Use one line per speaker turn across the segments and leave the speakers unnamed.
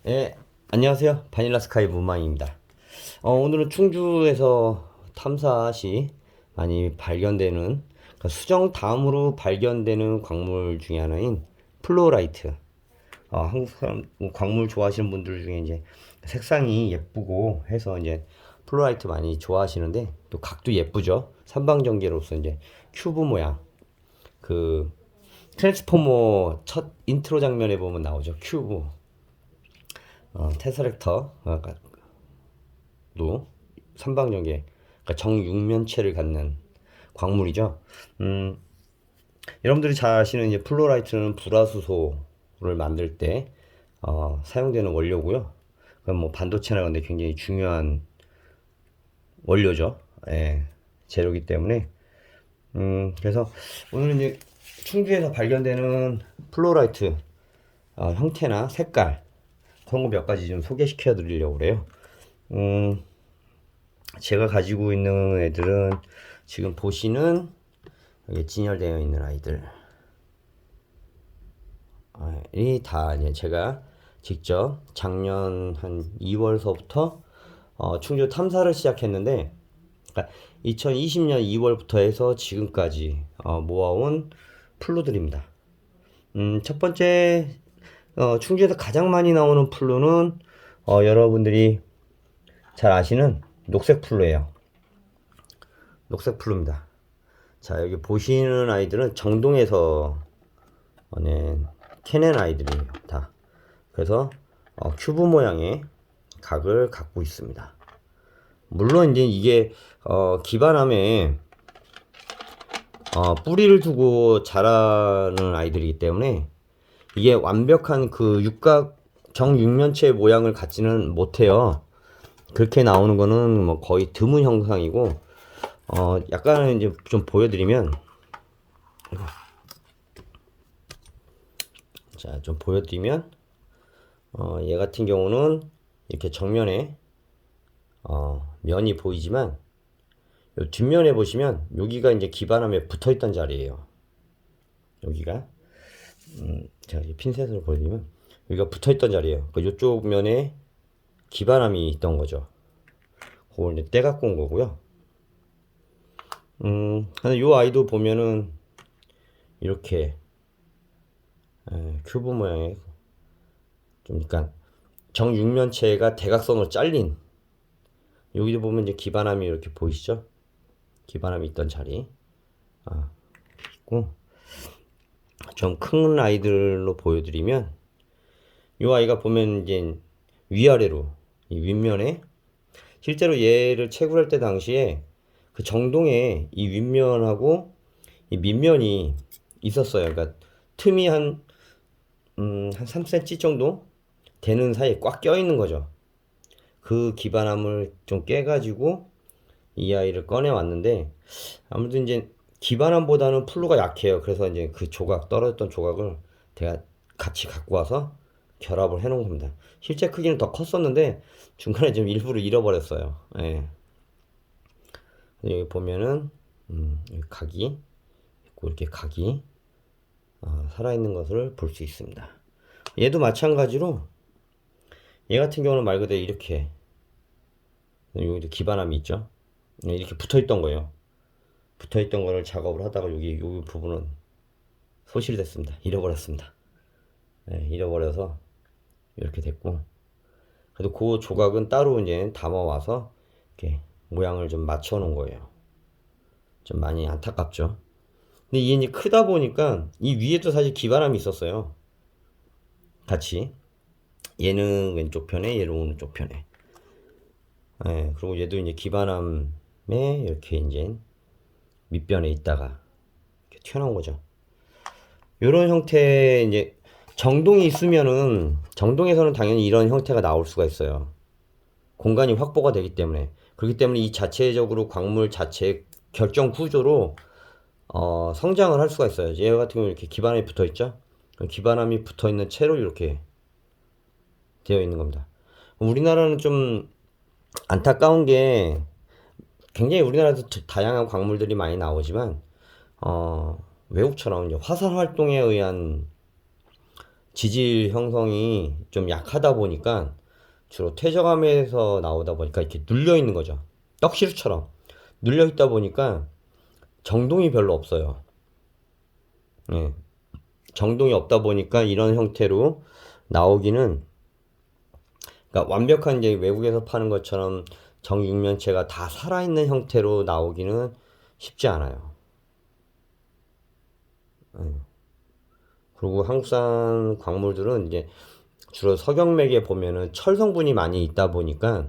네, 안녕하세요. 바닐라 스카이 문망입니다. 오늘은 충주에서 탐사 시 많이 발견되는, 그러니까 수정 다음으로 발견되는 광물 중에 하나인 플로라이트. 한국 사람 뭐 광물 좋아하시는 분들 중에 이제 색상이 예쁘고 해서 이제 플로라이트 많이 좋아하시는데, 또 각도 예쁘죠. 삼방전개로서 이제 큐브 모양. 그 트랜스포머 첫 인트로 장면에 보면 나오죠. 큐브. 테스렉터도 삼방전개, 그러니까 정육면체를 갖는 광물이죠. 음, 여러분들이 잘 아시는 이제 플로라이트는 불화수소를 만들 때 사용되는 원료고요. 그건 뭐 반도체나 그런데 굉장히 중요한 원료죠. 예, 재료이기 때문에 그래서 오늘은 이제 충주에서 발견되는 플로라이트 형태나 색깔 그런 거 몇 가지 좀 소개시켜 드리려고 그래요. 음, 제가 가지고 있는 애들은 지금 보시는 여기 진열되어 있는 아이들이 다 이제 제가 직접 작년 한 2월서부터 충주 탐사를 시작했는데, 그러니까 2020년 2월부터 해서 지금까지 모아온 플루들입니다. 첫 번째 충주에서 가장 많이 나오는 플루는 여러분들이 잘 아시는 녹색 플루예요. 녹색 플루입니다. 자, 여기 보시는 아이들은 정동에서 낸 캐낸 아이들이에요. 다. 그래서 큐브 모양의 각을 갖고 있습니다. 물론 이제 이게 기반함에 뿌리를 두고 자라는 아이들이기 때문에 이게 완벽한 그 육각 정육면체 모양을 갖지는 못해요. 그렇게 나오는 거는 뭐 거의 드문 형상이고, 약간은 이제 좀 보여드리면, 자, 좀 보여드리면, 얘 같은 경우는 이렇게 정면에, 면이 보이지만, 요 뒷면에 보시면, 여기가 이제 기반함에 붙어 있던 자리예요. 여기가. 제가 핀셋으로 보여드리면, 여기가 붙어 있던 자리예요. 그 요쪽 면에 기반함이 있던 거죠. 그걸 이제 떼갖고 온 거고요. 근데 요 아이도 보면은, 이렇게, 큐브 모양의 좀 약간 정육면체가 대각선으로 잘린, 여기도 보면 이제 기반함이 이렇게 보이시죠? 기반함이 있던 자리 있고, 좀 큰 아이들로 보여드리면 이 아이가 보면 이제 위아래로 이 윗면에, 실제로 얘를 채굴할 때 당시에 그 정동에 이 윗면하고 이 밑면이 있었어요. 그러니까 틈이 한 3cm 정도 되는 사이에 꽉 껴있는 거죠. 그 기반함을 좀 깨가지고 이 아이를 꺼내 왔는데, 아무래도 이제 기반함보다는 플루가 약해요. 그래서 이제 그 조각, 떨어졌던 조각을 제가 같이 갖고 와서 결합을 해 놓은 겁니다. 실제 크기는 더 컸었는데 중간에 좀 일부러 잃어버렸어요. 예. 여기 보면은 여기 각이 있고, 이렇게 각이 살아있는 것을 볼 수 있습니다. 얘도 마찬가지로 얘 같은 경우는 말 그대로 이렇게 여기도 기반함이 있죠. 이렇게 붙어 있던 거예요. 붙어 있던 거를 작업을 하다가 여기 부분은 소실이 됐습니다. 잃어버렸습니다. 네, 잃어버려서 이렇게 됐고, 그래도 그 조각은 따로 이제 담아와서 이렇게 모양을 좀 맞춰 놓은 거예요. 좀 많이 안타깝죠. 근데 이게 이제 크다 보니까 이 위에도 사실 기반함이 있었어요. 같이. 얘는 왼쪽 편에, 얘는 오른쪽 편에. 네, 그리고 얘도 이제 기반함에 이렇게 이제 밑변에 있다가 이렇게 튀어나온 거죠. 요런 형태, 이제 정동이 있으면은, 정동에서는 당연히 이런 형태가 나올 수가 있어요. 공간이 확보가 되기 때문에. 그렇기 때문에 이 자체적으로 광물 자체 결정 구조로 성장을 할 수가 있어요. 얘 같은 경우는 이렇게 기반함이 붙어 있죠. 기반함이 붙어 있는 채로 이렇게 되어 있는 겁니다. 우리나라는 좀 안타까운 게, 굉장히 우리나라도 다양한 광물들이 많이 나오지만 외국처럼 이제 화산 활동에 의한 지질 형성이 좀 약하다 보니까 주로 퇴적암에서 나오다 보니까 이렇게 눌려 있는 거죠. 떡시루처럼 눌려 있다 보니까 정동이 별로 없어요. 예. 정동이 없다 보니까 이런 형태로 나오기는, 그러니까 완벽한 이제 외국에서 파는 것처럼 정육면체가 다 살아있는 형태로 나오기는 쉽지 않아요. 그리고 한국산 광물들은 이제 주로 석영맥에 보면은 철 성분이 많이 있다 보니까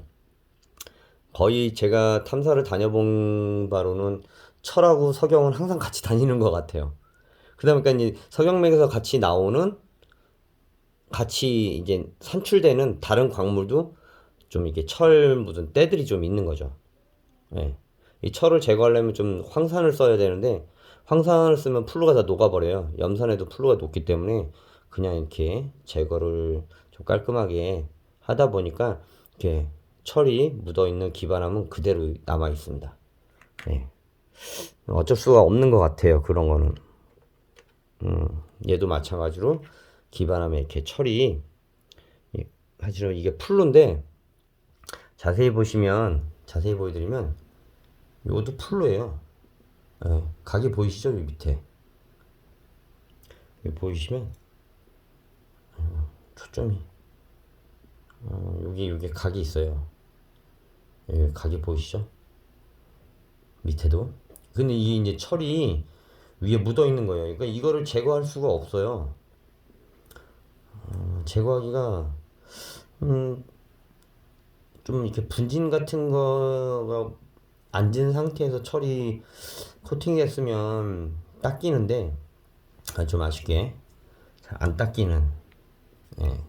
거의 제가 탐사를 다녀본 바로는 철하고 석영은 항상 같이 다니는 것 같아요. 그러다 보니까 이제 석영맥에서 같이 나오는, 같이 이제 산출되는 다른 광물도 좀 이게 철 묻은 때들이 좀 있는 거죠. 예. 이 철을 제거하려면 좀 황산을 써야 되는데 황산을 쓰면 플루가 다 녹아버려요. 염산에도 플루가 녹기 때문에 그냥 이렇게 제거를 좀 깔끔하게 하다 보니까 이렇게 철이 묻어있는 기반함은 그대로 남아 있습니다. 예. 어쩔 수가 없는 것 같아요. 그런 거는. 얘도 마찬가지로 기반함에 이렇게 철이, 사실은 이게 플루인데 자세히 보시면, 자세히 보여드리면 이것도 플루예요. 예, 각이 보이시죠? 이 밑에 여기 보이시면 초점이 여기 각이 있어요. 여기 각이 보이시죠? 밑에도. 근데 이게 이제 철이 위에 묻어 있는 거예요. 그러니까 이거를 제거할 수가 없어요. 제거하기가 좀 이렇게 분진 같은 거가 앉은 상태에서 철이 코팅됐으면 닦이는데 좀 아쉽게 잘 안 닦이는, 예,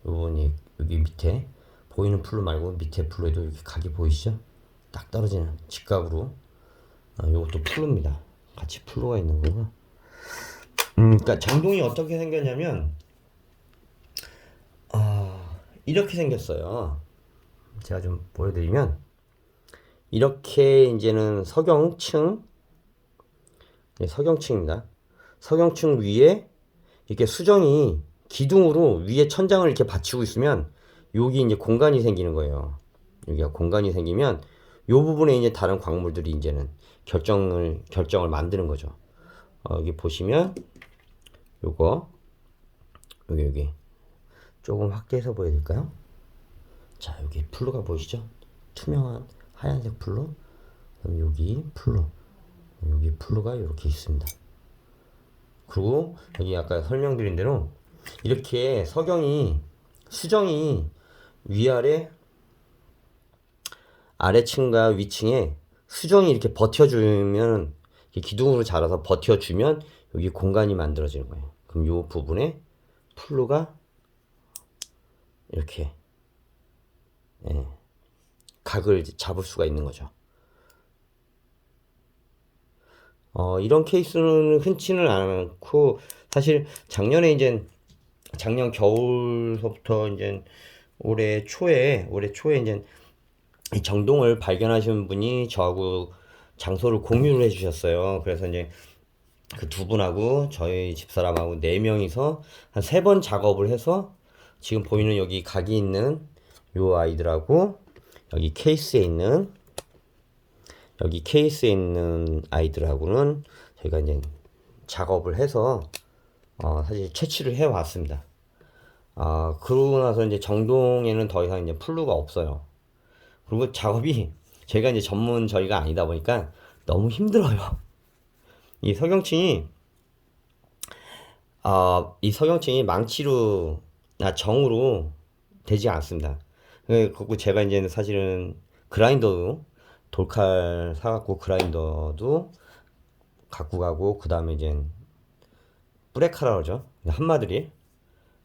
부분이 여기 밑에 보이는 플루 말고 밑에 플루에도 이렇게 각이 보이시죠? 딱 떨어지는 직각으로. 요것도 플루입니다. 같이 플루가 있는 거고. 그러니까 정동이 어떻게 생겼냐면 이렇게 생겼어요. 제가 좀 보여드리면 이렇게 이제는 석영층, 네, 석영층입니다. 석영층 위에 이렇게 수정이 기둥으로 위에 천장을 이렇게 받치고 있으면 여기 이제 공간이 생기는 거예요. 여기가 공간이 생기면 요 부분에 이제 다른 광물들이 이제는 결정을 만드는 거죠. 여기 보시면 요거 여기 조금 확대해서 보여드릴까요? 자, 여기 플루가 보이시죠? 투명한 하얀색 플루. 그다음 여기 플루, 여기 플루가 이렇게 있습니다. 그리고 여기 아까 설명드린 대로 이렇게 수정이 위아래, 아래층과 위층에 수정이 이렇게 버텨주면, 이렇게 기둥으로 자라서 버텨주면 여기 공간이 만들어지는 거예요. 그럼 이 부분에 플루가 이렇게, 예, 각을 잡을 수가 있는 거죠. 이런 케이스는 흔치는 않고, 사실 작년 겨울서부터 이제 올해 초에 이제 이 정동을 발견하신 분이 저하고 장소를 공유를 해주셨어요. 그래서 이제 그 두 분하고 저희 집사람하고 네 명이서 한 3번 작업을 해서 지금 보이는 여기 각이 있는 요 아이들하고 여기 케이스에 있는 아이들하고는 저희가 이제 작업을 해서 사실 채취를 해 왔습니다. 그러고 나서 이제 정동에는 더 이상 이제 플루가 없어요. 그리고 작업이 제가 이제 저희가 아니다 보니까 너무 힘들어요. 이 석영층이 망치로나 정으로 되지 않습니다. 그리고 제가 이제 사실은 그라인더도, 돌칼 사갖고 그라인더도 갖고 가고, 그 다음에 이제 뿌레카라 그러죠. 한마드릴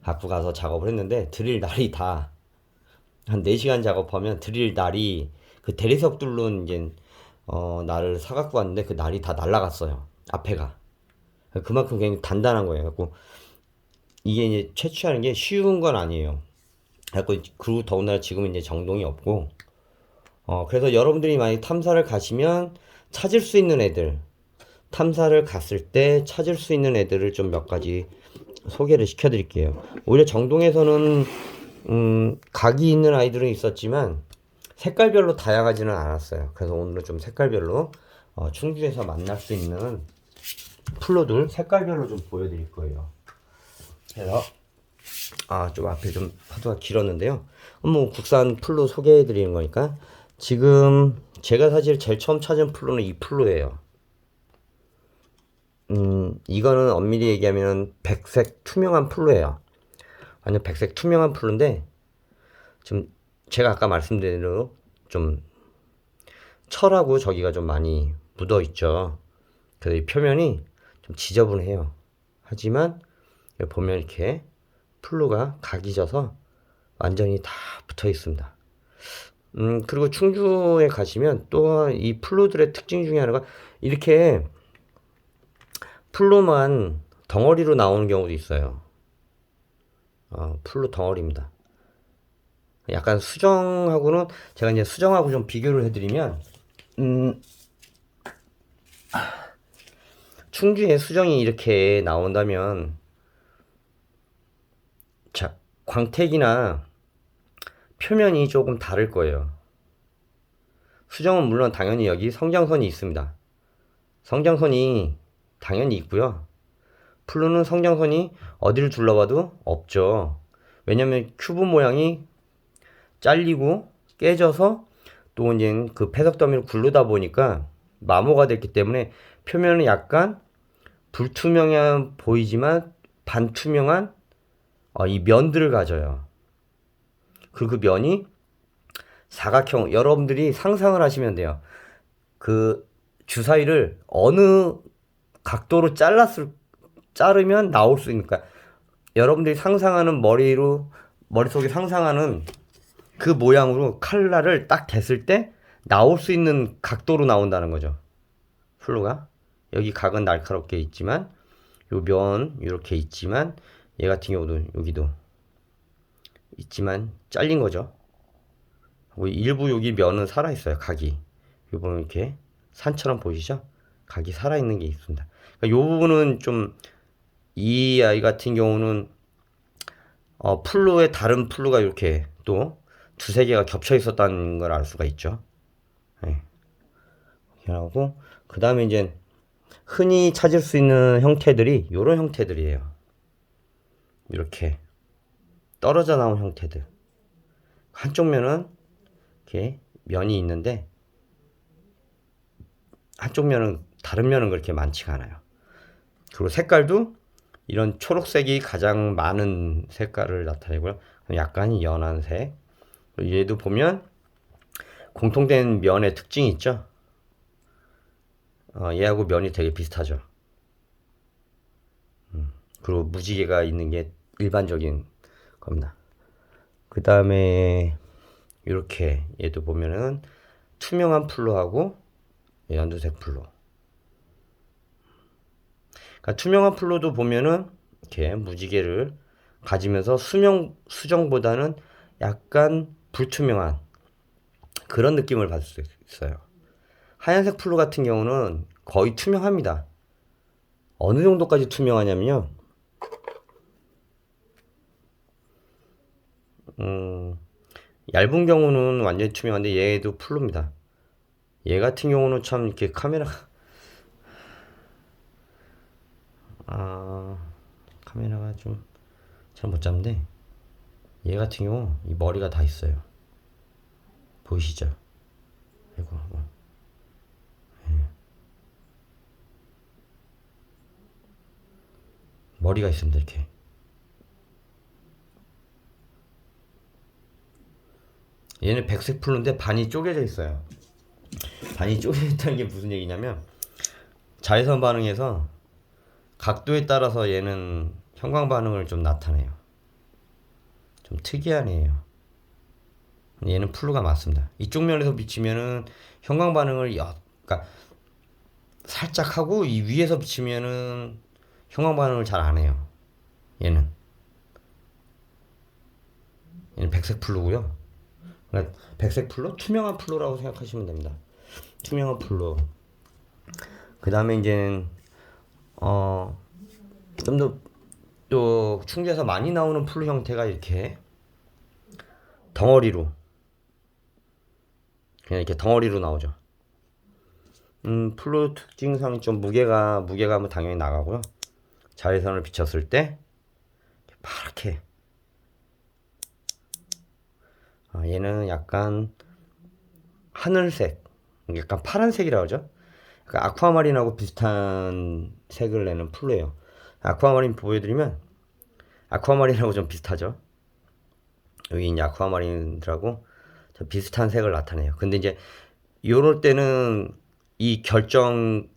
갖고 가서 작업을 했는데 드릴 날이 다 한 4시간 작업하면 드릴 날이, 그 대리석들로 이제 날을 사갖고 왔는데 그 날이 다 날라갔어요. 앞에가. 그만큼 굉장히 단단한 거예요. 그래갖고 이게 이제 채취하는 게 쉬운 건 아니에요. 그리고 더군다나 지금은 이제 정동이 없고, 그래서 여러분들이 많이 탐사를 가시면 찾을 수 있는 애들, 탐사를 갔을 때 찾을 수 있는 애들을 좀 몇 가지 소개를 시켜드릴게요. 오히려 정동에서는 각이 있는 아이들은 있었지만 색깔별로 다양하지는 않았어요. 그래서 오늘은 좀 색깔별로 충주에서 만날 수 있는 플로들 색깔별로 좀 보여드릴 거예요. 그래서 좀 앞에 좀 파도가 길었는데요. 뭐 국산 플로 소개해드리는 거니까 지금 제가 사실 제일 처음 찾은 플로는 이 플로예요. 이거는 엄밀히 얘기하면 백색 투명한 플로예요. 완전 백색 투명한 플로인데 지금 제가 아까 말씀드린 대로 좀 철하고 저기가 좀 많이 묻어 있죠. 그래서 이 표면이 좀 지저분해요. 하지만 여기 보면 이렇게 플로가 각이 져서 완전히 다 붙어 있습니다. 그리고 충주에 가시면 또 이 플로들의 특징 중에 하나가 이렇게 플로만 덩어리로 나오는 경우도 있어요. 플로 덩어리입니다. 약간 수정하고는 제가 이제 수정하고 좀 비교를 해드리면 충주에 수정이 이렇게 나온다면 자 광택이나 표면이 조금 다를 거예요. 수정은 물론 당연히 여기 성장선이 있습니다. 성장선이 당연히 있고요. 플루는 성장선이 어디를 둘러봐도 없죠. 왜냐면 큐브 모양이 잘리고 깨져서 또 이제 그 폐석 더미를 굴르다 보니까 마모가 됐기 때문에 표면은 약간 불투명해 보이지만 반투명한 이 면들을 가져요. 그리고 그 면이 사각형, 여러분들이 상상을 하시면 돼요. 그 주사위를 어느 각도로 자르면 나올 수 있으니까 여러분들이 상상하는 머릿속에 상상하는 그 모양으로 칼날을 딱 댔을 때 나올 수 있는 각도로 나온다는 거죠. 플루가 여기 각은 날카롭게 있지만 요 면 이렇게 있지만 얘 같은 경우도 여기도 있지만 잘린 거죠. 일부 여기 면은 살아 있어요. 각이 요 보면 이렇게 산처럼 보이시죠? 각이 살아 있는 게 있습니다. 그러니까 요 부분은 좀 이 아이 같은 경우는 플루에 다른 플루가 이렇게 또 두세 개가 겹쳐 있었다는 걸 알 수가 있죠. 네. 이렇게 하고 그 다음에 이제 흔히 찾을 수 있는 형태들이 이런 형태들이에요. 이렇게 떨어져 나온 형태들. 한쪽 면은 이렇게 면이 있는데 한쪽 면은 다른 면은 그렇게 많지가 않아요. 그리고 색깔도 이런 초록색이 가장 많은 색깔을 나타내고요. 약간 연한 색. 얘도 보면 공통된 면의 특징이 있죠. 얘하고 면이 되게 비슷하죠. 그리고 무지개가 있는 게 일반적인 겁니다. 그 다음에 이렇게 얘도 보면은 투명한 플로하고 연두색 플로. 그러니까 투명한 플로도 보면은 이렇게 무지개를 가지면서 수정보다는 약간 불투명한 그런 느낌을 받을 수 있어요. 하얀색 플로 같은 경우는 거의 투명합니다. 어느 정도까지 투명하냐면요. 얇은 경우는 완전히 투명한데 얘도 플로입니다. 얘 같은 경우는 참 이렇게 카메라가 좀 잘 못 잡는데 얘 같은 경우 이 머리가 다 있어요. 보이시죠? 아이고. 머리가 있습니다. 이렇게. 얘는 백색 플루인데 반이 쪼개져 있어요. 반이 쪼개져 있다는 게 무슨 얘기냐면 자외선 반응에서 각도에 따라서 얘는 형광 반응을 좀 나타내요. 좀 특이한 애예요. 얘는 플루가 맞습니다. 이쪽 면에서 비치면은 형광 반응을 그러니까 살짝 하고 이 위에서 비치면은 형광 반응을 잘 안 해요. 얘는 백색 플루고요. 그러니까 백색 플루, 투명한 플루라고 생각하시면 됩니다. 투명한 플루. 그 다음에 이제는 좀 더 또 충주에서 많이 나오는 플루 형태가 이렇게 덩어리로, 그냥 이렇게 덩어리로 나오죠. 플루 특징상이 좀 무게감은 당연히 나가고요. 자외선을 비쳤을 때 파랗게, 얘는 약간 하늘색, 약간 파란색이라고 하죠. 그러니까 아쿠아마린하고 비슷한 색을 내는 플루예요. 아쿠아마린 보여드리면, 아쿠아마린하고 좀 비슷하죠. 여기 이제 아쿠아마린들하고 좀 비슷한 색을 나타내요. 근데 이제 요럴 때는 이 결정들의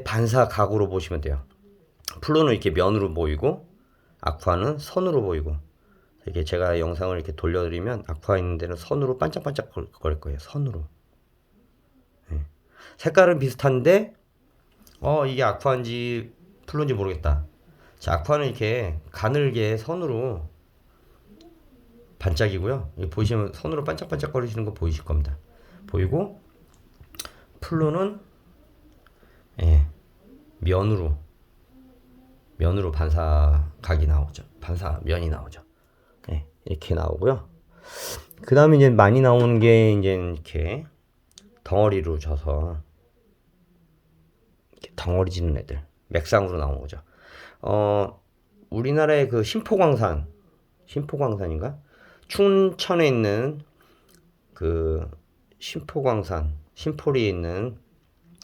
반사 각으로 보시면 돼요. 플루는 이렇게 면으로 보이고 아쿠아는 선으로 보이고, 이렇게 제가 영상을 이렇게 돌려드리면 아쿠아 있는 데는 선으로 반짝반짝 거릴 거예요. 선으로. 네. 색깔은 비슷한데 이게 아쿠아인지 플루인지 모르겠다. 자, 아쿠아는 이렇게 가늘게 선으로 반짝이고요. 여기 보시면 선으로 반짝반짝 거리시는 거 보이실 겁니다. 보이고, 플루는 면으로 반사각이 나오죠. 반사면이 나오죠. 이렇게 나오고요. 그 다음에 이제 많이 나오는 게 이제 이렇게 덩어리로 져서 이렇게 덩어리 지는 애들, 맥상으로 나오는 거죠. 우리나라의 그 신포광산인가? 춘천에 있는 그 신포리에 있는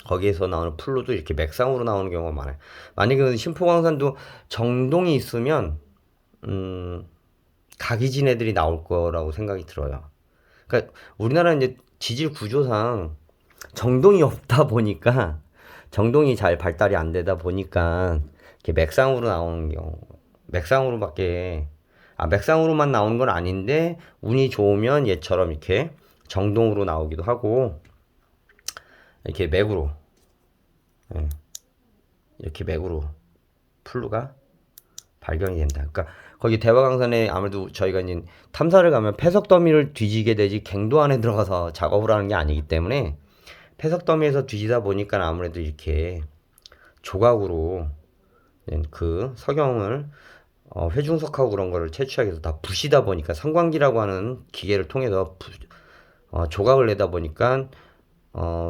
거기에서 나오는 플루도 이렇게 맥상으로 나오는 경우가 많아요. 만약에 그 신포광산도 정동이 있으면 각이 진 애들이 나올 거라고 생각이 들어요. 그러니까 우리나라는 이제 지질 구조상 정동이 없다 보니까, 정동이 잘 발달이 안 되다 보니까 이렇게 맥상으로 나오는 경우, 맥상으로만 나오는 건 아닌데 운이 좋으면 얘처럼 이렇게 정동으로 나오기도 하고, 이렇게 맥으로, 이렇게 맥으로 플루가 발견이 된다. 그러니까 거기 대화강산에 아무래도 저희가 이제 탐사를 가면 폐석 더미를 뒤지게 되지 갱도 안에 들어가서 작업을 하는 게 아니기 때문에, 폐석 더미에서 뒤지다 보니까 아무래도 이렇게 조각으로 그 석영을 회중석하고 그런 거를 채취하기 위해서 다 부시다 보니까, 성광기라고 하는 기계를 통해서 조각을 내다 보니까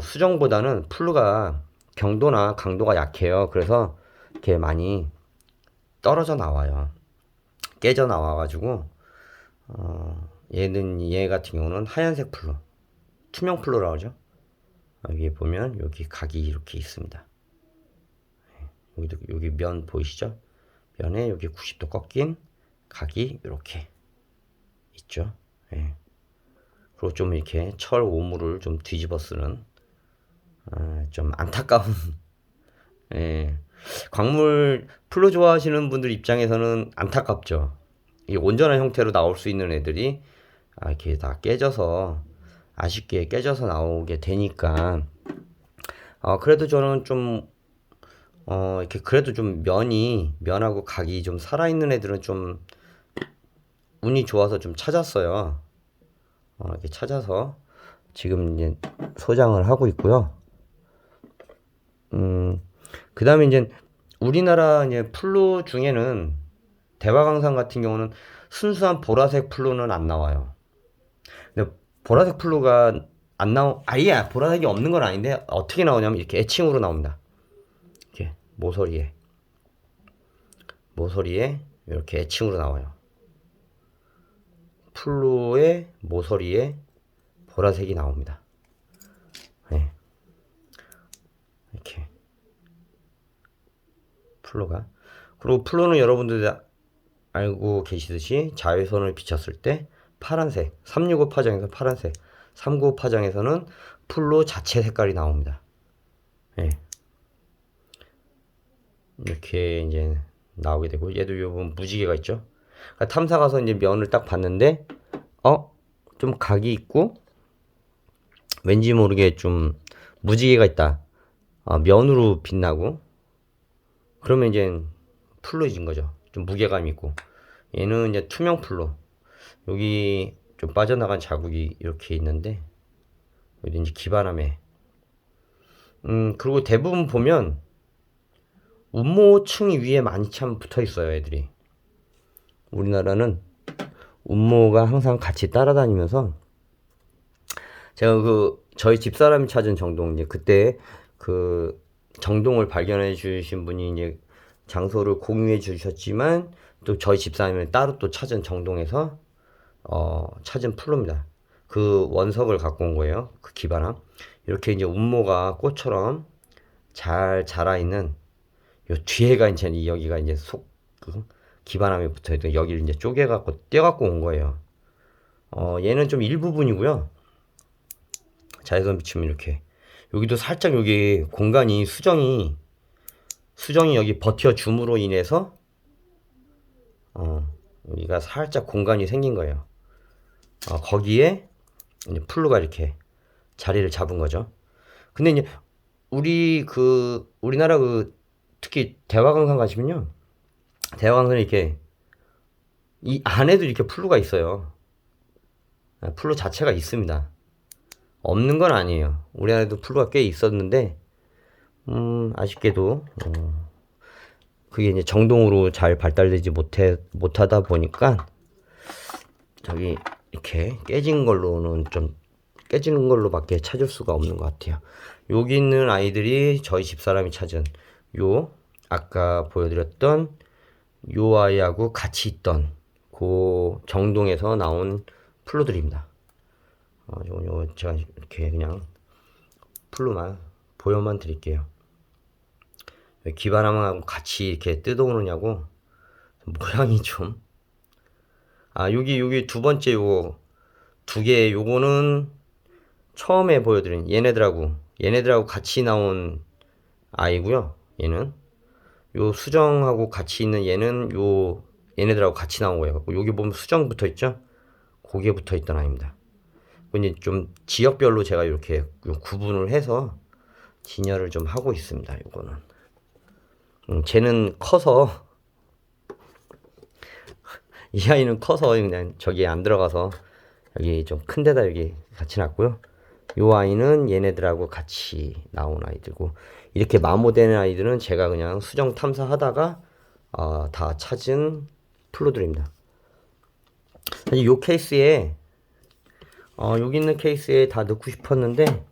수정보다는 플루가 경도나 강도가 약해요. 그래서 이렇게 많이 떨어져 나와요. 깨져 나와가지고 얘 같은 경우는 하얀색 플루, 투명 플루라고 하죠. 여기 보면 여기 각이 이렇게 있습니다. 여기 면 보이시죠? 면에 여기 90도 꺾인 각이 이렇게 있죠. 그리고 좀 이렇게 철 오물을 좀 뒤집어 쓰는 좀 안타까운 광물 플루 좋아하시는 분들 입장에서는 안타깝죠. 이 온전한 형태로 나올 수 있는 애들이 이렇게 다 깨져서, 아쉽게 깨져서 나오게 되니까, 그래도 저는 좀 이렇게 그래도 좀 면하고 각이 좀 살아있는 애들은 좀 운이 좋아서 좀 찾았어요. 이렇게 찾아서 지금 이제 소장을 하고 있고요. 그 다음에 이제 우리나라 이제 플루 중에는 대화강산 같은 경우는 순수한 보라색 플루는 안 나와요. 근데 보라색 플루가 아예 보라색이 없는 건 아닌데, 어떻게 나오냐면 이렇게 애칭으로 나옵니다. 이렇게 모서리에 이렇게 애칭으로 나와요. 플루의 모서리에 보라색이 나옵니다. 이렇게 플루가. 그리고 플루는 여러분들이 알고 계시듯이 자외선을 비쳤을 때 파란색, 365 파장에서 파란색, 395 파장에서는 플루 자체 색깔이 나옵니다. 이렇게 이제 나오게 되고, 얘도 요번 무지개가 있죠. 그러니까 탐사 가서 이제 면을 딱 봤는데 좀 각이 있고 왠지 모르게 좀 무지개가 있다. 면으로 빛나고, 그러면 이제 플루인 거죠. 좀 무게감 있고. 얘는 이제 투명 플루. 여기 좀 빠져나간 자국이 이렇게 있는데, 여기 이제 기반함에. 그리고 대부분 보면 운모층이 위에 많이 참 붙어 있어요, 애들이. 우리나라는 운모가 항상 같이 따라다니면서 제가 저희 집사람이 찾은 정동 이제 그때 그 정동을 발견해 주신 분이 이제 장소를 공유해 주셨지만 또 저희 집사람이 따로 또 찾은 정동에서 찾은 풀로입니다. 그 원석을 갖고 온 거예요. 그 기반함. 이렇게 이제 운모가 꽃처럼 잘 자라 있는 요 뒤에가 이제 여기가 이제 기반함에 붙어 있던 여기를 이제 쪼개 갖고 떼 갖고 온 거예요. 얘는 좀 일부분이고요. 자외선 비추면 이렇게 여기도 살짝 여기 공간이 수정이 여기 버텨줌으로 인해서 여기가 살짝 공간이 생긴 거예요. 거기에 이제 플루가 이렇게 자리를 잡은 거죠. 근데 이제 우리나라 특히 대화강산 가시면요, 대화강산에 이렇게 이 안에도 이렇게 플루가 있어요. 플루 자체가 있습니다. 없는 건 아니에요. 우리나라에도 플루가 꽤 있었는데 아쉽게도 그게 이제 정동으로 잘 발달되지 못하다 보니까 저기 이렇게 깨진 걸로밖에 찾을 수가 없는 것 같아요. 여기 있는 아이들이 저희 집사람이 찾은 아까 보여드렸던 요 아이하고 같이 있던 그 정동에서 나온 플루들입니다. 제가 이렇게 그냥 플루만 보여만 드릴게요. 기반함하고 같이 이렇게 뜯어오느냐고 모양이 좀 여기 두 번째 두 개 요거는 처음에 보여드린 얘네들하고 같이 나온 아이고요. 얘는 요 수정하고 같이 있는 얘는 얘네들하고 같이 나온 거예요. 여기 보면 수정 붙어 있죠? 고개 붙어 있던 아이입니다. 이제 좀 지역별로 제가 이렇게 구분을 해서 진열을 좀 하고 있습니다. 요거는 쟤는 커서 이 아이는 커서 그냥 저기에 안 들어가서 여기 좀 큰 데다 여기 같이 놨고요. 요 아이는 얘네들하고 같이 나온 아이들고, 이렇게 마모되는 아이들은 제가 그냥 수정 탐사하다가 다 찾은 플루들입니다. 사실 요 케이스에 여기 있는 케이스에 다 넣고 싶었는데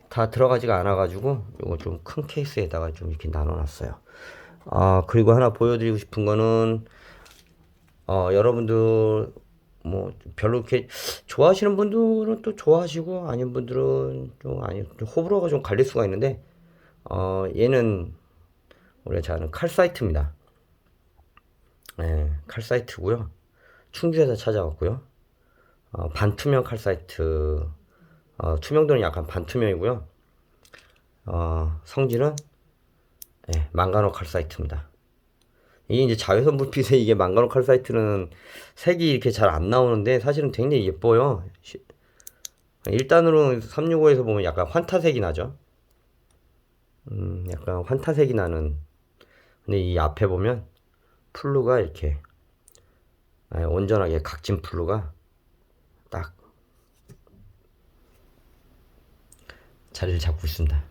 다 들어가지가 않아가지고 요거 좀 큰 케이스에다가 좀 이렇게 나눠놨어요. 그리고 하나 보여드리고 싶은 거는 여러분들 뭐 별로 이렇게 좋아하시는 분들은 또 좋아하시고 아닌 분들은 좀 호불호가 좀 갈릴 수가 있는데 얘는 우리가 잘 아는 칼사이트입니다. 네, 칼사이트고요. 충주에서 찾아왔고요. 반투명 칼사이트. 투명도는 약간 반투명이고요. 성질은 망가노 칼사이트입니다. 이게 이제 자외선 불빛에 이게 망가노 칼사이트는 색이 이렇게 잘 안 나오는데 사실은 굉장히 예뻐요. 1단으로 365에서 보면 약간 환타색이 나죠. 약간 환타색이 나는. 근데 이 앞에 보면 플루가 이렇게 온전하게 각진 플루가 딱 자리를 잡고 있습니다.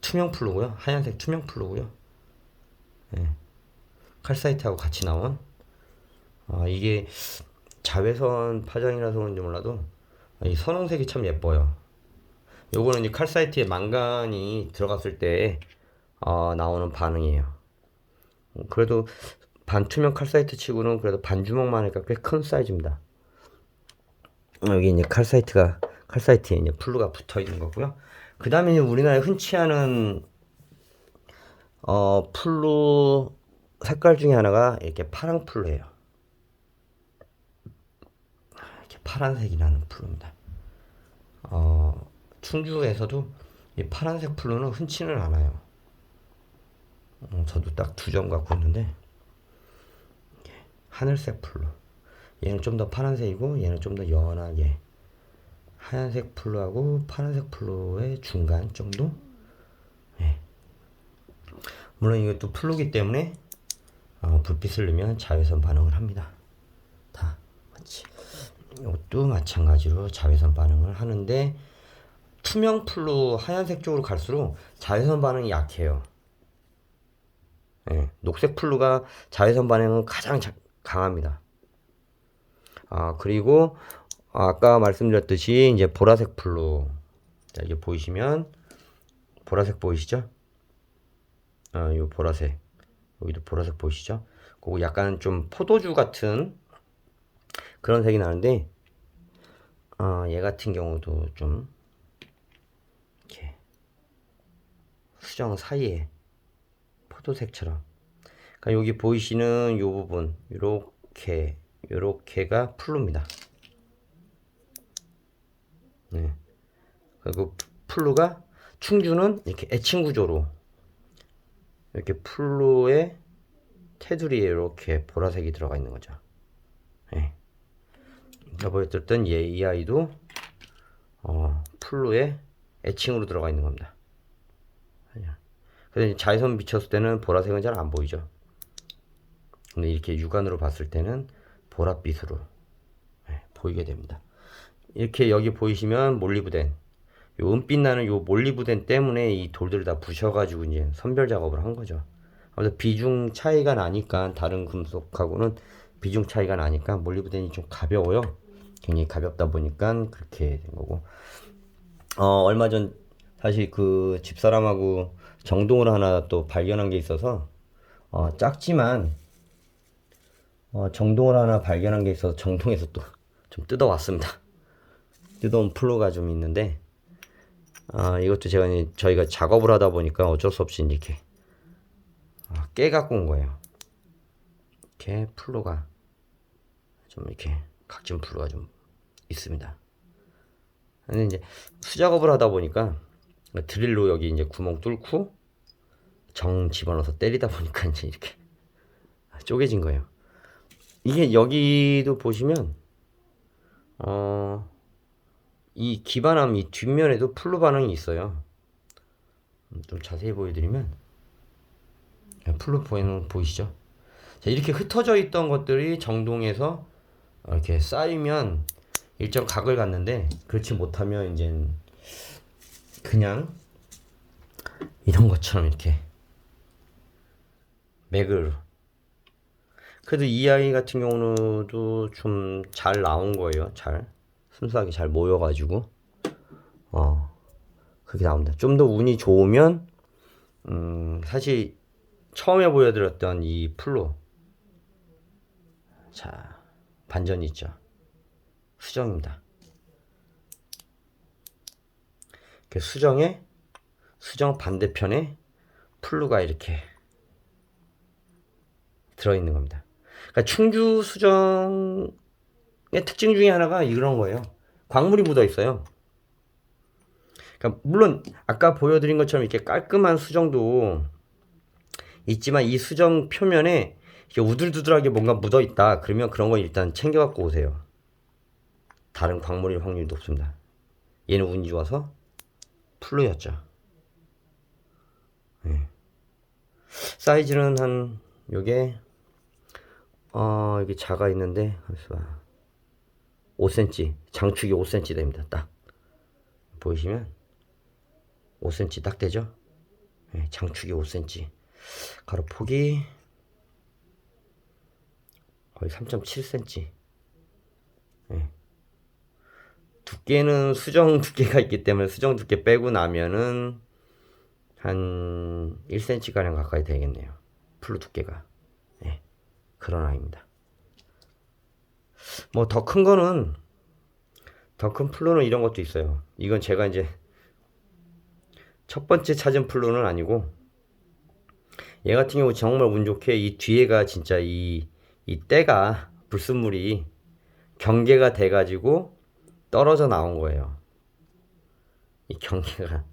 투명 플루고요. 하얀색 투명 플루고요. 칼사이트하고 같이 나온 이게 자외선 파장이라서 그런지 몰라도 이 선홍색이 참 예뻐요. 요거는 이제 칼사이트에 망간이 들어갔을 때 나오는 반응이에요. 그래도 반투명 칼사이트 치고는 그래도 반주먹만 하니까 꽤 큰 사이즈입니다. 여기 이제 칼사이트에 이제 플루가 붙어 있는 거고요. 그 다음에 우리나라에 흔치 않은 플루 색깔 중에 하나가 이렇게 파랑 플루예요. 이렇게 파란색이 나는 플루입니다. 충주에서도 이 파란색 플루는 흔치는 않아요. 저도 딱 2점 갖고 있는데 하늘색 플루. 얘는 좀 더 파란색이고 얘는 좀 더 연하게 하얀색 플루하고 파란색 플루의 중간 정도? 물론 이것도 플루기 때문에 불빛을 넣으면 자외선 반응을 합니다. 다 같이. 이것도 마찬가지로 자외선 반응을 하는데 투명 플루 하얀색 쪽으로 갈수록 자외선 반응이 약해요. 예, 녹색 플루가 자외선 반응은 가장 강합니다. 그리고 아까 말씀드렸듯이 이제 보라색 플루. 자, 이게 보이시면 보라색 보이시죠? 요 보라색. 여기도 보라색 보이시죠? 그거 약간 좀 포도주 같은 그런 색이 나는데 얘 같은 경우도 좀 이렇게 수정 사이에 포도색처럼. 그러니까 여기 보이시는 요 부분 요렇게가 플루입니다. 네. 그리고 플루가 충주는 이렇게 애칭 구조로 이렇게 플루의 테두리에 이렇게 보라색이 들어가 있는 거죠. 네. 제가 보여드렸던 이 아이도 플루의 애칭으로 들어가 있는 겁니다. 그래서 자외선 비쳤을 때는 보라색은 잘 안 보이죠. 근데 이렇게 육안으로 봤을 때는 보랏빛으로 보이게 됩니다. 이렇게 여기 보이시면 몰리브덴, 요 은빛 나는 요 몰리브덴 때문에 이 돌들을 다 부셔가지고 이제 선별 작업을 한 거죠. 그래서 비중 차이가 나니까 다른 금속하고는 비중 차이가 나니까 몰리브덴이 좀 가벼워요. 굉장히 가볍다 보니까 그렇게 된 거고. 얼마 전 사실 그 집사람하고 정동을 하나 또 발견한 게 있어서 작지만 정동을 하나 발견한 게 있어서 정동에서 또 좀 뜯어왔습니다. 뜯어온 플루가 좀 있는데 이것도 저희가 작업을 하다 보니까 어쩔 수 없이 이렇게 깨 갖고 온 거예요. 이렇게 플루가 좀 이렇게 각진 플루가 좀 있습니다. 근데 이제 수작업을 하다 보니까 드릴로 여기 이제 구멍 뚫고 정 집어넣어서 때리다 보니까 이제 이렇게 쪼개진 거예요. 이게 여기도 보시면 이 기반함 이 뒷면에도 플루 반응이 있어요. 좀 자세히 보여드리면 플루 보이시죠? 자, 이렇게 흩어져 있던 것들이 정동에서 이렇게 쌓이면 일정 각을 갖는데 그렇지 못하면 이제 그냥 이런 것처럼 이렇게 맥으로. 그래도 이 아이 같은 경우도 좀 잘 나온 거예요. 잘 순수하게 잘 모여가지고 그렇게 나옵니다. 좀 더 운이 좋으면 사실 처음에 보여드렸던 이 플루, 자 반전이 있죠. 수정입니다. 수정 반대편에 플루가 이렇게 들어있는 겁니다. 그러니까 충주 수정의 특징 중에 하나가 이런 거예요. 광물이 묻어 있어요. 그러니까 물론 아까 보여드린 것처럼 이렇게 깔끔한 수정도 있지만 이 수정 표면에 이렇게 우들두들하게 뭔가 묻어 있다. 그러면 그런 거 일단 챙겨 갖고 오세요. 다른 광물일 확률이 높습니다. 얘는 운이 좋아서 플루였죠. 네. 사이즈는 한 요게 이게 자가 있는데 5cm, 장축이 5cm 됩니다. 딱 보이시면 5cm 딱 되죠? 네, 장축이 5cm, 가로 폭이 거의 3.7cm. 네. 두께는 수정 두께가 있기 때문에 수정 두께 빼고 나면은 한 1cm 가량 가까이 되겠네요. 플루 두께가. 네, 그런 아이입니다. 뭐 더 큰 거는 더 큰 플루는 이런 것도 있어요. 이건 제가 이제 첫 번째 찾은 플루는 아니고 얘 같은 경우 정말 운 좋게 이 뒤에가 진짜 이 때가 불순물이 경계가 돼 가지고 떨어져 나온 거예요. 이 경계가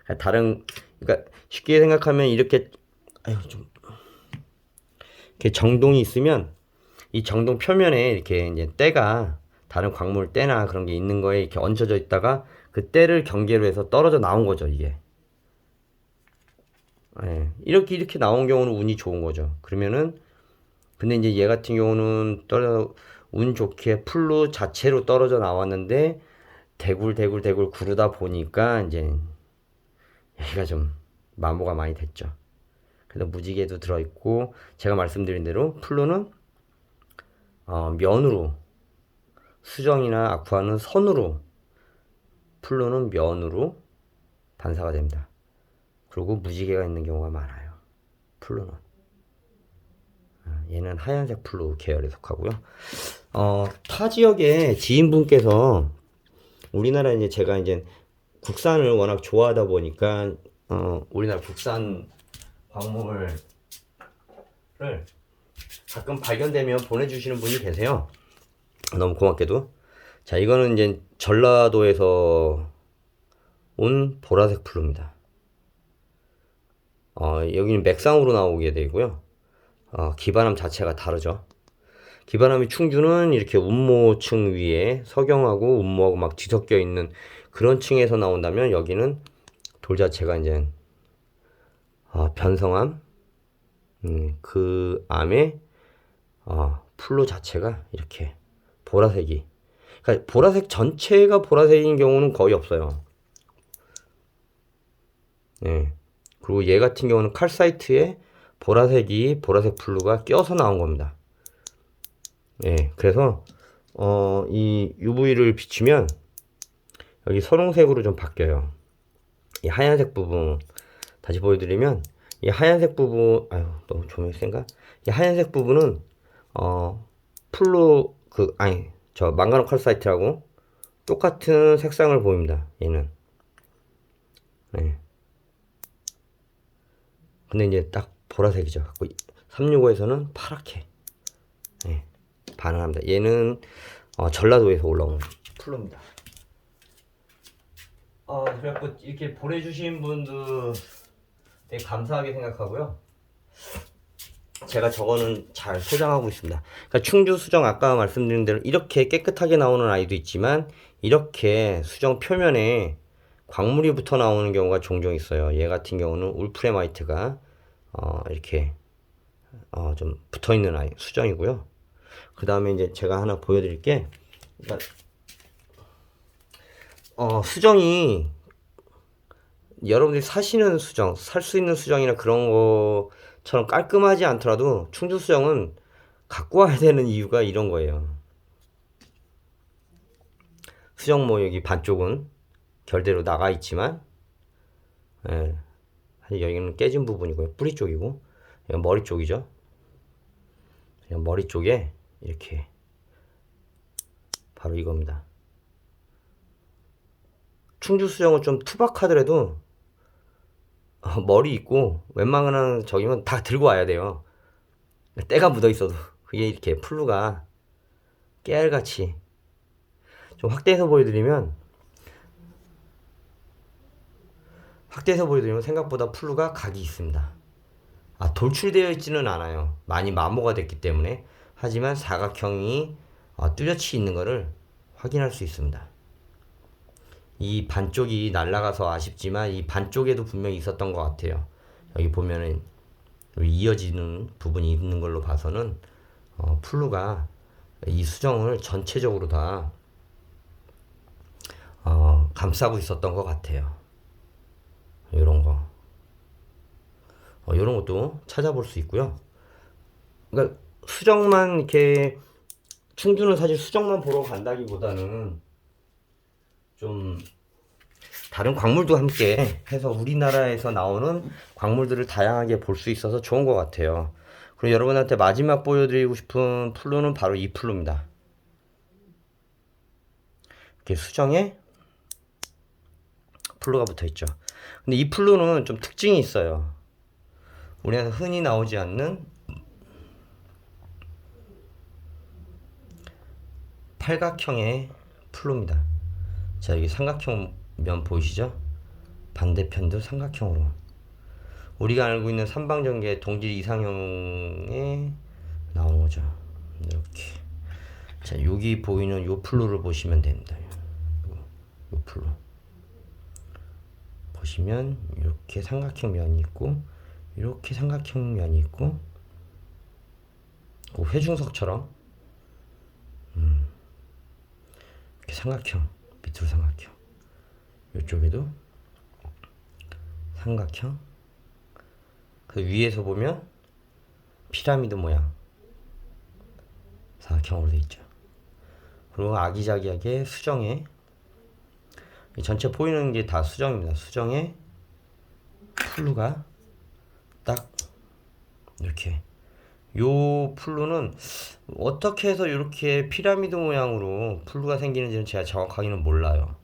그러니까 쉽게 생각하면 이렇게 이렇게 정동이 있으면 이 정동 표면에 이렇게 이제 때가 다른 광물 때나 그런 게 있는 거에 이렇게 얹혀져 있다가 그 때를 경계로 해서 떨어져 나온 거죠, 이게. 예, 이렇게 나온 경우는 운이 좋은 거죠. 그러면은 근데 이제 얘 같은 경우는 운 좋게 플루 자체로 떨어져 나왔는데 대굴 구르다 보니까 이제 얘가 좀 마모가 많이 됐죠. 그래서 무지개도 들어있고, 제가 말씀드린 대로 플루는 면으로, 수정이나 아쿠아는 선으로, 플루는 면으로 반사가 됩니다. 그리고 무지개가 있는 경우가 많아요. 플루는. 얘는 하얀색 플루 계열에 속하고요. 타 지역의 지인분께서 우리나라 이제 제가 이제 국산을 워낙 좋아하다 보니까 우리나라 국산 광물을 가끔 발견되면 보내주시는 분이 계세요. 너무 고맙게도. 자, 이거는 이제 전라도에서 온 보라색 플루입니다. 여기는 맥상으로 나오게 되고요. 기반함 자체가 다르죠. 기반함이 충주는 이렇게 운모층 위에 석영하고 운모하고 막 뒤섞여 있는 그런 층에서 나온다면, 여기는 돌 자체가 이제 변성함, 그 암에 플루 자체가 이렇게 보라색이, 그러니까 보라색 전체가 보라색인 경우는 거의 없어요. 네. 그리고 얘 같은 경우는 칼사이트에 보라색 플루가 껴서 나온 겁니다. 예, 그래서 이 UV를 비추면 여기 선홍색으로 좀 바뀌어요. 이 하얀색 부분 다시 보여드리면, 이 하얀색 부분, 아유 너무 조명이 센가? 이 하얀색 부분은 플루 저 망가노 칼사이트하고 똑같은 색상을 보입니다. 얘는. 네. 근데 이제 딱 보라색이죠. 365에서는 파랗게 반응합니다. 얘는 전라도에서 올라온 플루입니다. 그래갖고 이렇게 보내주신 분들 되게 감사하게 생각하고요. 제가 저거는 잘 소장하고 있습니다. 그러니까 충주 수정, 아까 말씀드린 대로 이렇게 깨끗하게 나오는 아이도 있지만, 이렇게 수정 표면에 광물이 붙어 나오는 경우가 종종 있어요. 얘 같은 경우는 울프레마이트가 이렇게 좀 붙어 있는 아이 수정이고요. 그 다음에 이제 제가 하나 보여드릴게. 그러니까 수정이 여러분들이 사시는 수정, 살 수 있는 수정이나 그런 것처럼 깔끔하지 않더라도 충주 수정은 갖고 와야 되는 이유가 이런 거예요. 수정 여기 반쪽은 결대로 나가 있지만, 예, 여기는 깨진 부분이고요. 뿌리 쪽이고, 이건 머리 쪽이죠. 머리 쪽에 이렇게 바로 이겁니다. 충주 수정은 좀 투박하더라도 머리 있고 웬만한 저기면 다 들고 와야 돼요. 때가 묻어 있어도. 그게 이렇게 플루가 깨알같이 좀 확대해서 보여드리면 생각보다 플루가 각이 있습니다. 돌출되어 있지는 않아요. 많이 마모가 됐기 때문에. 하지만 사각형이 뚜렷이 있는 것을 확인할 수 있습니다. 이 반쪽이 날아가서 아쉽지만 이 반쪽에도 분명히 있었던 것 같아요. 여기 보면은 이어지는 부분이 있는 걸로 봐서는 플루가 이 수정을 전체적으로 다 감싸고 있었던 것 같아요. 이런 거, 이런 것도 찾아볼 수 있고요. 그러니까 수정만 이렇게, 충주는 사실 수정만 보러 간다기보다는 좀 다른 광물도 함께 해서 우리나라에서 나오는 광물들을 다양하게 볼 수 있어서 좋은 것 같아요. 그리고 여러분한테 마지막 보여드리고 싶은 플루는 바로 이 플루입니다. 이렇게 수정에 플루가 붙어 있죠. 근데 이 플루는 좀 특징이 있어요. 우리나라 흔히 나오지 않는 팔각형의 플루입니다. 자, 여기 삼각형 면 보이시죠? 반대편도 삼각형으로. 우리가 알고 있는 삼방전개 동질 이상형에 나오는 거죠. 이렇게. 자, 여기 보이는 요 플루를 보시면 됩니다. 요 플루. 보시면 이렇게 삼각형 면이 있고, 이렇게 삼각형 면이 있고, 그 회중석처럼 이렇게 삼각형, 밑으로 삼각형, 이쪽에도 삼각형, 그 위에서 보면 피라미드 모양 사각형으로 되어 있죠. 그리고 아기자기하게 수정에 전체 보이는 게 다 수정입니다. 수정에 플루가 딱 이렇게, 요 플루는 어떻게 해서 이렇게 피라미드 모양으로 플루가 생기는지는 제가 정확하게는 몰라요.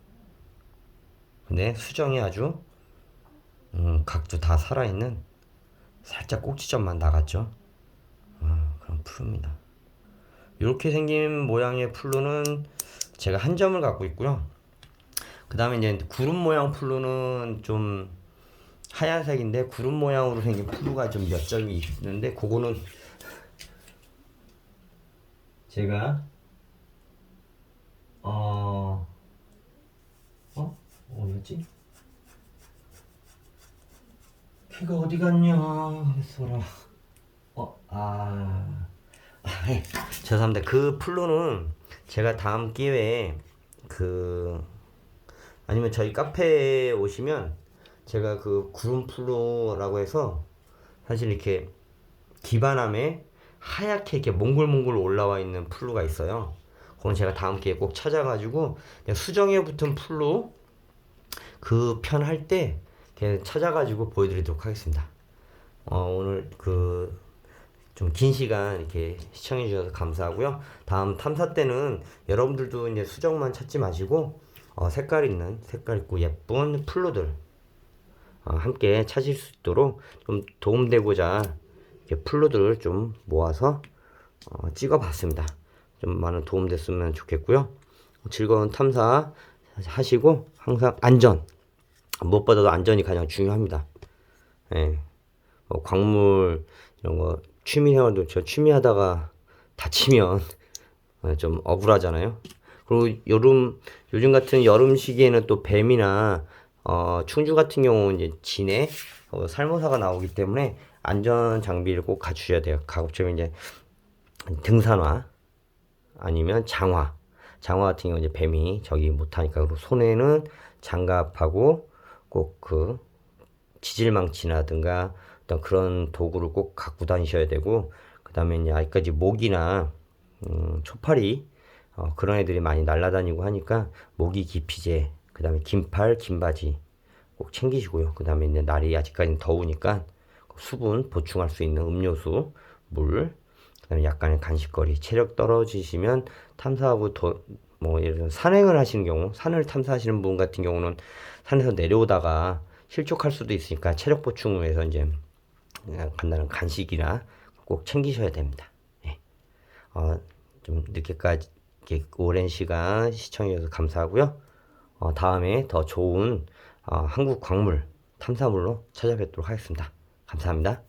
근데 수정이 아주 각도 다 살아있는 살짝 꼭지점만 나갔죠. 그런 플루입니다. 이렇게 생긴 모양의 플루는 제가 한 점을 갖고 있고요. 그 다음에 이제 구름 모양 플루는 좀 하얀색인데 구름 모양으로 생긴 플루가 좀 몇 점이 있는데, 그거는 제가 어디였지? 걔가 어디 갔냐? 소라. 죄송합니다. 그 플루는 제가 다음 기회에 아니면 저희 카페에 오시면 제가 그 구름 플루라고 해서 사실 이렇게 기반함에 하얗게 이렇게 몽글몽글 올라와 있는 플루가 있어요. 그건 제가 다음 기회에 꼭 찾아가지고 수정에 붙은 플루 그 편 할 때 찾아가지고 보여드리도록 하겠습니다. 오늘 좀 긴 시간 이렇게 시청해 주셔서 감사하고요. 다음 탐사 때는 여러분들도 이제 수정만 찾지 마시고 색깔 있고 예쁜 플루들 함께 찾을 수 있도록 좀 도움되고자 이렇게 플루들을 좀 모아서 찍어봤습니다. 좀 많은 도움 됐으면 좋겠고요. 즐거운 탐사 하시고 항상 안전, 무엇보다도 안전이 가장 중요합니다. 예. 광물 이런 거 취미생활도 저 취미하다가 다치면 좀 억울하잖아요. 그리고 요즘 같은 여름 시기에는 또 뱀이나 충주 같은 경우는 이제 진해 살모사가 나오기 때문에 안전 장비를 꼭 갖추셔야 돼요. 가급적이면 이제 등산화 아니면 장화 같은 경우 이제 뱀이 저기 못하니까, 그리고 손에는 장갑하고 꼭 지질망치라든가 어떤 그런 도구를 꼭 갖고 다니셔야 되고, 그 다음에 이제 아직까지 모기나 초파리 그런 애들이 많이 날아다니고 하니까 모기 기피제, 그 다음에 긴팔 긴바지 꼭 챙기시고요. 그 다음에 이제 날이 아직까지 더우니까 수분 보충할 수 있는 음료수, 물, 그 다음에 약간의 간식거리. 체력 떨어지시면 탐사하고 예를 들어 산행을 하시는 경우, 산을 탐사하시는 분 같은 경우는 산에서 내려오다가 실족할 수도 있으니까 체력 보충을 위해서 이제 간단한 간식이나 꼭 챙기셔야 됩니다. 예. 좀 늦게까지 오랜 시간 시청해 주셔서 감사하고요. 다음에 더 좋은 한국 광물 탐사물로 찾아뵙도록 하겠습니다. 감사합니다.